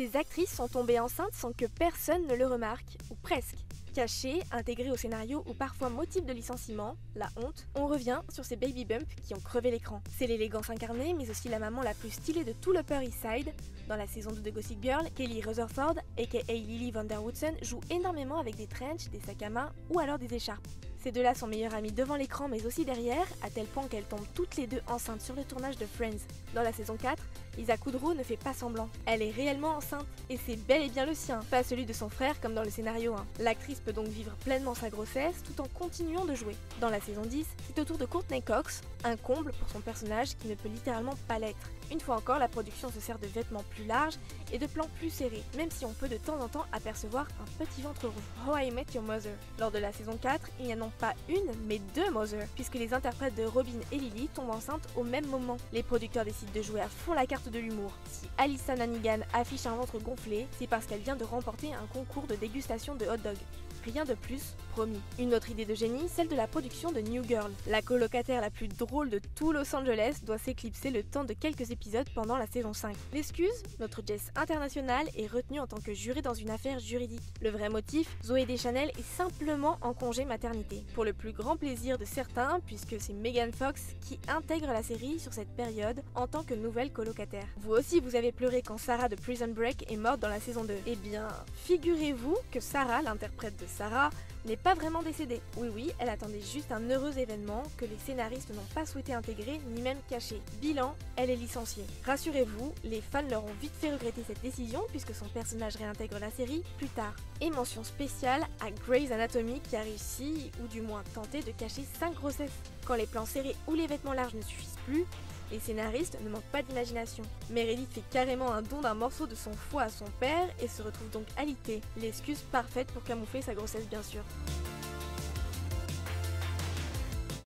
Ces actrices sont tombées enceintes sans que personne ne le remarque, ou presque. Cachées, intégrées au scénario ou parfois motif de licenciement, la honte, on revient sur ces baby bumps qui ont crevé l'écran. C'est l'élégance incarnée, mais aussi la maman la plus stylée de tout l'Upper East Side. Dans la saison 2 de Gossip Girl, Kelly Rutherford, aka Lily Van Der Woodsen, joue énormément avec des trenchs, des sacs à main ou alors des écharpes. Ces deux-là sont meilleures amies devant l'écran mais aussi derrière, à tel point qu'elles tombent toutes les deux enceintes sur le tournage de Friends. Dans la saison 4, Lisa Kudrow ne fait pas semblant. Elle est réellement enceinte, et c'est bel et bien le sien, pas celui de son frère comme dans le scénario 1. L'actrice peut donc vivre pleinement sa grossesse tout en continuant de jouer. Dans la saison 10, c'est au tour de Courtney Cox, un comble pour son personnage qui ne peut littéralement pas l'être. Une fois encore, la production se sert de vêtements plus larges et de plans plus serrés, même si on peut de temps en temps apercevoir un petit ventre rouge. How I Met Your Mother. Lors de la saison 4, il n'y a non pas une, mais deux Mother, puisque les interprètes de Robin et Lily tombent enceintes au même moment. Les producteurs décident de jouer à fond la carte de l'humour. Si Alyssa Hannigan affiche un ventre gonflé, c'est parce qu'elle vient de remporter un concours de dégustation de hot dog. Rien de plus, promis. Une autre idée de génie, celle de la production de New Girl. La colocataire la plus drôle de tout Los Angeles doit s'éclipser le temps de quelques épisodes pendant la saison 5. L'excuse, notre Jess internationale est retenue en tant que jurée dans une affaire juridique. Le vrai motif, Zooey Deschanel est simplement en congé maternité. Pour le plus grand plaisir de certains, puisque c'est Megan Fox qui intègre la série sur cette période en tant que nouvelle colocataire. Vous aussi vous avez pleuré quand Sarah de Prison Break est morte dans la saison 2. Eh bien, figurez-vous que Sarah, l'interprète de Sarah, n'est pas vraiment décédée. Oui, elle attendait juste un heureux événement que les scénaristes n'ont pas souhaité intégrer ni même cacher. Bilan, elle est licenciée. Rassurez-vous, les fans leur ont vite fait regretter cette décision puisque son personnage réintègre la série plus tard. Et mention spéciale à Grey's Anatomy qui a réussi, ou du moins tenté de cacher 5 grossesses. Quand les plans serrés ou les vêtements larges ne suffisent plus, les scénaristes ne manquent pas d'imagination. Meredith fait carrément un don d'un morceau de son foie à son père et se retrouve donc alitée. L'excuse parfaite pour camoufler sa grossesse bien sûr.